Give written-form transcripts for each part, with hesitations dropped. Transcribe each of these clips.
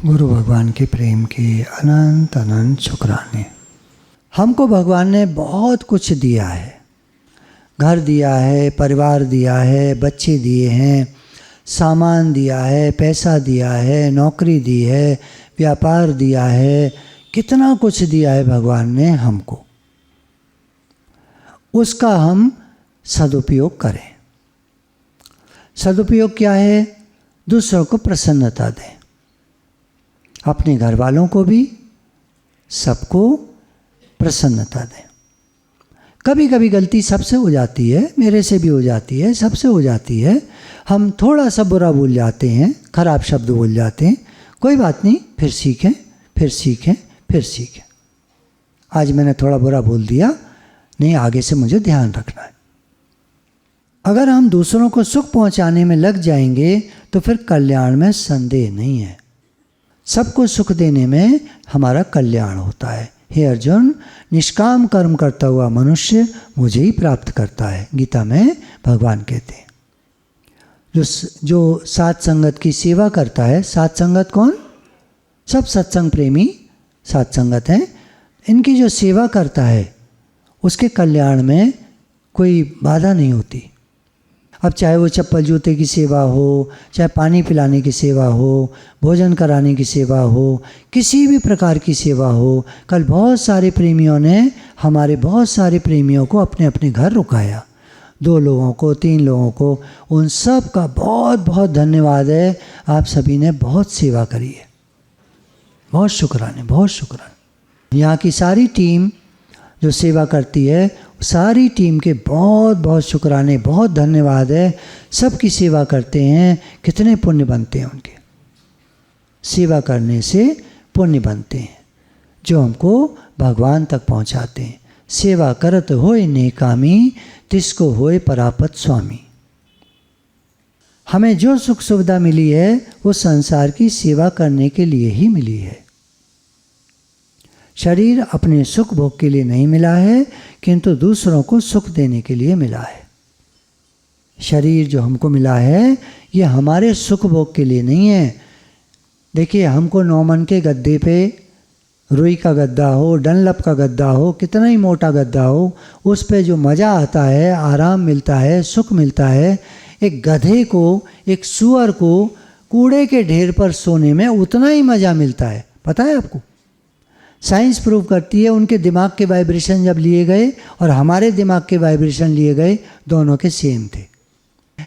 गुरु भगवान के प्रेम के अनंत अनंत शुक्राने। हमको भगवान ने बहुत कुछ दिया है, घर दिया है, परिवार दिया है, बच्चे दिए हैं, सामान दिया है, पैसा दिया है, नौकरी दी है, व्यापार दिया है, कितना कुछ दिया है भगवान ने हमको। उसका हम सदुपयोग करें। सदुपयोग क्या है? दूसरों को प्रसन्नता दें, अपने घर वालों को भी, सबको प्रसन्नता दें। कभी कभी गलती सबसे हो जाती है, मेरे से भी हो जाती है, सबसे हो जाती है। हम थोड़ा सा बुरा बोल जाते हैं, खराब शब्द बोल जाते हैं, कोई बात नहीं, फिर सीखें, फिर सीखें, फिर सीखें। आज मैंने थोड़ा बुरा बोल दिया, नहीं, आगे से मुझे ध्यान रखना है। अगर हम दूसरों को सुख पहुंचाने में लग जाएंगे तो फिर कल्याण में संदेह नहीं है। सबको सुख देने में हमारा कल्याण होता है। हे अर्जुन, निष्काम कर्म करता हुआ मनुष्य मुझे ही प्राप्त करता है, गीता में भगवान कहते हैं। जो सात संगत की सेवा करता है, सात संगत कौन? सब सत्संग प्रेमी सात संगत हैं। इनकी जो सेवा करता है उसके कल्याण में कोई बाधा नहीं होती। अब चाहे वो चप्पल जूते की सेवा हो, चाहे पानी पिलाने की सेवा हो, भोजन कराने की सेवा हो, किसी भी प्रकार की सेवा हो। कल बहुत सारे प्रेमियों ने, हमारे बहुत सारे प्रेमियों को अपने अपने घर रुकाया, 2 लोगों को, 3 लोगों को। उन सब का बहुत बहुत धन्यवाद है। आप सभी ने बहुत सेवा करी है, बहुत शुक्राने, बहुत शुक्राने। यहाँ की सारी टीम जो सेवा करती है, सारी टीम के बहुत बहुत शुक्राने, बहुत धन्यवाद है। सबकी सेवा करते हैं, कितने पुण्य बनते हैं उनके। सेवा करने से पुण्य बनते हैं जो हमको भगवान तक पहुंचाते हैं। सेवा करत होय नेकामी, तिसको होय परापत स्वामी। हमें जो सुख सुविधा मिली है वो संसार की सेवा करने के लिए ही मिली है। शरीर अपने सुख भोग के लिए नहीं मिला है, किंतु दूसरों को सुख देने के लिए मिला है। शरीर जो हमको मिला है ये हमारे सुख भोग के लिए नहीं है। देखिए, हमको नौमन के गद्दे पे, रुई का गद्दा हो, डनलप का गद्दा हो, कितना ही मोटा गद्दा हो, उस पे जो मज़ा आता है, आराम मिलता है, सुख मिलता है, एक गधे को, एक सूअर को कूड़े के ढेर पर सोने में उतना ही मज़ा मिलता है। पता है आपको? साइंस प्रूव करती है, उनके दिमाग के वाइब्रेशन जब लिए गए और हमारे दिमाग के वाइब्रेशन लिए गए, दोनों के सेम थे।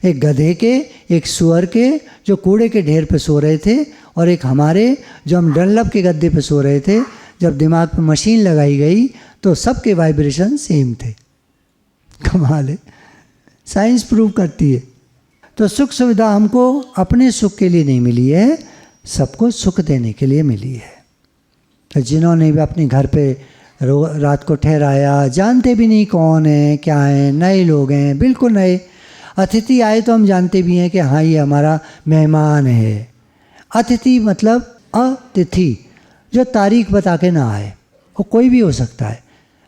एक गधे के, एक सूअर के जो कूड़े के ढेर पे सो रहे थे, और एक हमारे जो हम डनलप के गद्दे पे सो रहे थे। जब दिमाग पे मशीन लगाई गई तो सबके वाइब्रेशन सेम थे। कमाल है, साइंस प्रूव करती है। तो सुख सुविधा हमको अपने सुख के लिए नहीं मिली है, सबको सुख देने के लिए मिली है। तो जिन्होंने भी अपने घर पे रात को ठहराया, जानते भी नहीं कौन है, क्या है, नए लोग हैं, बिल्कुल नए। अतिथि आए तो हम जानते भी हैं कि हाँ, ये हमारा मेहमान है। अतिथि मतलब अतिथि, जो तारीख बता के ना आए। वो कोई भी हो सकता है,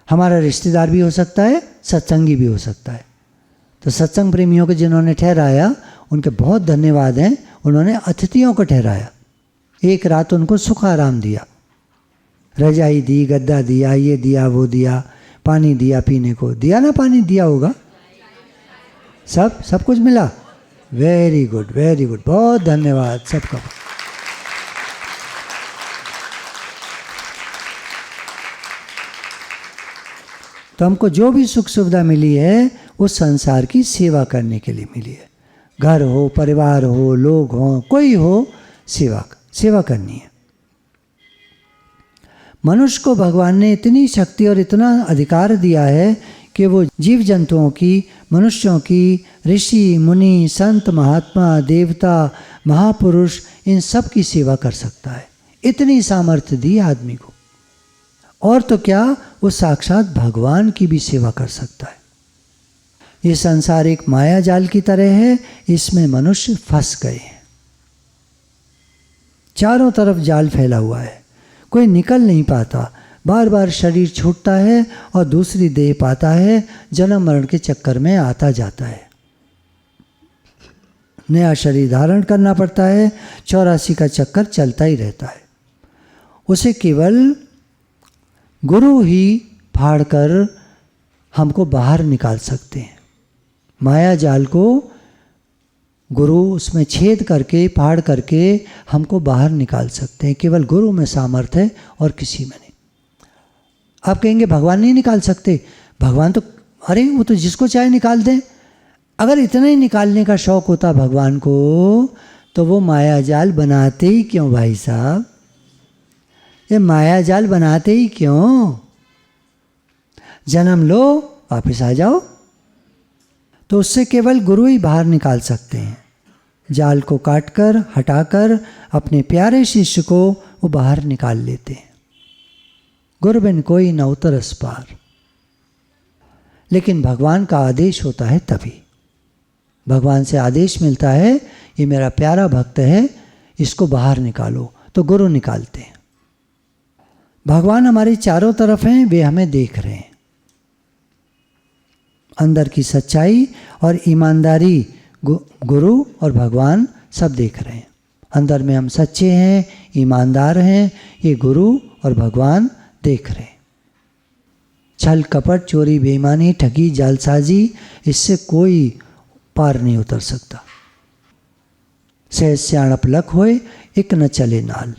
हमारा रिश्तेदार भी हो सकता है, सत्संगी भी हो सकता है। तो सत्संग प्रेमियों को जिन्होंने ठहराया उनके बहुत धन्यवाद हैं। उन्होंने अतिथियों को ठहराया, एक रात उनको सुख आराम दिया, रजाई दी, गद्दा दिया, ये दिया, वो दिया, पानी दिया पीने को, दिया ना, पानी दिया होगा, सब कुछ मिला। वेरी गुड, वेरी गुड, बहुत धन्यवाद सबका। तो हमको जो भी सुख सुविधा मिली है वो संसार की सेवा करने के लिए मिली है। घर हो, परिवार हो, लोग हो, कोई हो, सेवा करनी है। मनुष्य को भगवान ने इतनी शक्ति और इतना अधिकार दिया है कि वो जीव जंतुओं की, मनुष्यों की, ऋषि मुनि, संत महात्मा, देवता, महापुरुष, इन सब की सेवा कर सकता है। इतनी सामर्थ्य दी आदमी को। और तो क्या, वो साक्षात भगवान की भी सेवा कर सकता है। ये संसार एक माया जाल की तरह है, इसमें मनुष्य फंस गए हैं। चारों तरफ जाल फैला हुआ है, कोई निकल नहीं पाता। बार बार शरीर छूटता है और दूसरी देह पाता है, जन्म मरण के चक्कर में आता जाता है। नया शरीर धारण करना पड़ता है, 84 का चक्कर चलता ही रहता है। उसे केवल गुरु ही फाड़ कर हमको बाहर निकाल सकते हैं। माया जाल को गुरु उसमें छेद करके फाड़ करके हमको बाहर निकाल सकते हैं। केवल गुरु में सामर्थ्य है और किसी में नहीं। आप कहेंगे भगवान नहीं निकाल सकते। भगवान तो अरे वो तो जिसको चाहे निकाल दें। अगर इतना ही निकालने का शौक होता भगवान को तो वो माया जाल बनाते ही क्यों भाई साहब? ये माया जाल बनाते ही क्यों? जन्म लो वापस आ जाओ। तो उससे केवल गुरु ही बाहर निकाल सकते हैं। जाल को काटकर हटाकर अपने प्यारे शिष्य को वो बाहर निकाल लेते हैं। गुरु बिन कोई न उतरस पार। लेकिन भगवान का आदेश होता है तभी। भगवान से आदेश मिलता है ये मेरा प्यारा भक्त है, इसको बाहर निकालो, तो गुरु निकालते हैं। भगवान हमारे चारों तरफ हैं, वे हमें देख रहे हैं। अंदर की सच्चाई और ईमानदारी गुरु और भगवान सब देख रहे हैं। अंदर में हम सच्चे हैं, ईमानदार हैं, ये गुरु और भगवान देख रहे हैं। छल कपट चोरी बेईमानी ठगी जालसाजी इससे कोई पार नहीं उतर सकता। सहज स्याणप लख होए एक न चले नाल।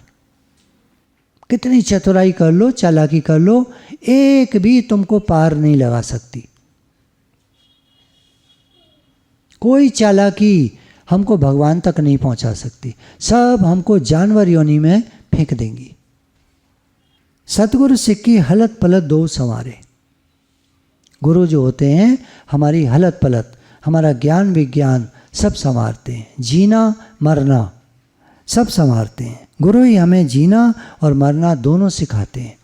कितनी चतुराई कर लो, चालाकी कर लो, एक भी तुमको पार नहीं लगा सकती। कोई चालाकी हमको भगवान तक नहीं पहुंचा सकती। सब हमको जानवर योनि में फेंक देंगी। सतगुरु सिक्की हलत पलत दो संवारे। गुरु जो होते हैं हमारी हलत पलत, हमारा ज्ञान विज्ञान सब संवारते हैं। जीना मरना सब संवारते हैं। गुरु ही हमें जीना और मरना दोनों सिखाते हैं।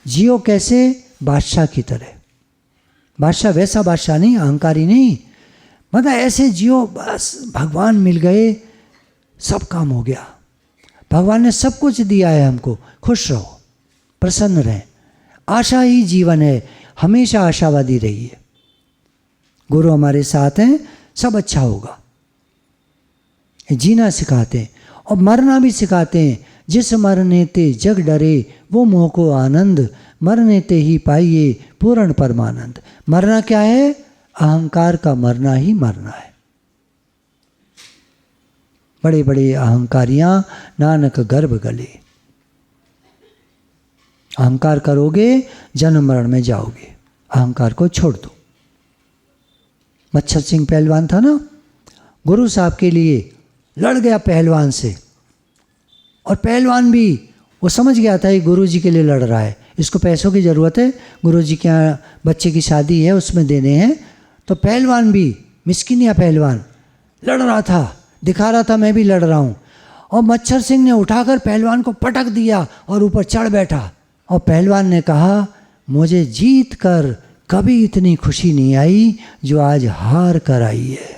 जियो कैसे? बादशाह की तरह। बादशाह वैसा बादशाह नहीं, अहंकारी नहीं, मतलब ऐसे जियो बस भगवान मिल गए, सब काम हो गया। भगवान ने सब कुछ दिया है हमको, खुश रहो, प्रसन्न रहें। आशा ही जीवन है, हमेशा आशावादी रहिए। गुरु हमारे साथ हैं, सब अच्छा होगा। जीना सिखाते हैं और मरना भी सिखाते हैं। जिस मरने ते जग डरे वो मोह को आनंद, मरने ते ही पाइए पूर्ण परमानंद। मरना क्या है? अहंकार का मरना ही मरना है। बड़े बड़े अहंकारियां नानक गर्भ गले। अहंकार करोगे जन्म मरण में जाओगे। अहंकार को छोड़ दो। मच्छर सिंह पहलवान था ना, गुरु साहब के लिए लड़ गया पहलवान से, और पहलवान भी वो समझ गया था ये गुरु जी के लिए लड़ रहा है, इसको पैसों की ज़रूरत है, गुरु जी के यहाँ बच्चे की शादी है उसमें देने हैं। तो पहलवान भी, मिस्किनिया पहलवान, लड़ रहा था, दिखा रहा था मैं भी लड़ रहा हूँ। और मच्छर सिंह ने उठाकर पहलवान को पटक दिया और ऊपर चढ़ बैठा। और पहलवान ने कहा मुझे जीत कर कभी इतनी खुशी नहीं आई जो आज हार कर आई है।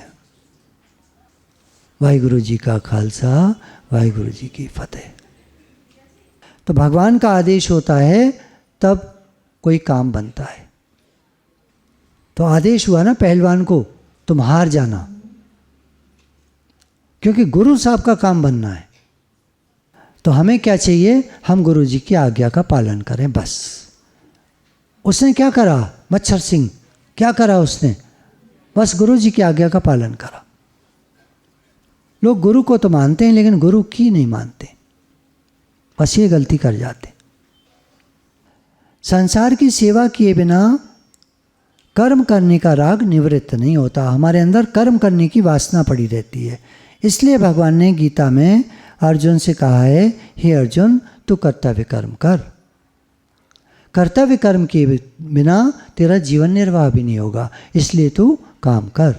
वाहिगुरु जी का खालसा, वाहिगुरु जी की फतेह। तो भगवान का आदेश होता है तब कोई काम बनता है। तो आदेश हुआ ना पहलवान को, तुम हार जाना, क्योंकि गुरु साहब का काम बनना है। तो हमें क्या चाहिए? हम गुरु जी की आज्ञा का पालन करें बस। उसने क्या करा? मच्छर सिंह क्या करा उसने? बस गुरु जी की आज्ञा का पालन करा। लोग गुरु को तो मानते हैं लेकिन गुरु की नहीं मानते, बस ये गलती कर जाते। संसार की सेवा किए बिना कर्म करने का राग निवृत्त नहीं होता। हमारे अंदर कर्म करने की वासना पड़ी रहती है। इसलिए भगवान ने गीता में अर्जुन से कहा है, हे अर्जुन तू कर्तव्य कर्म कर। कर्तव्य कर्म के बिना तेरा जीवन निर्वाह भी नहीं होगा, इसलिए तू काम कर।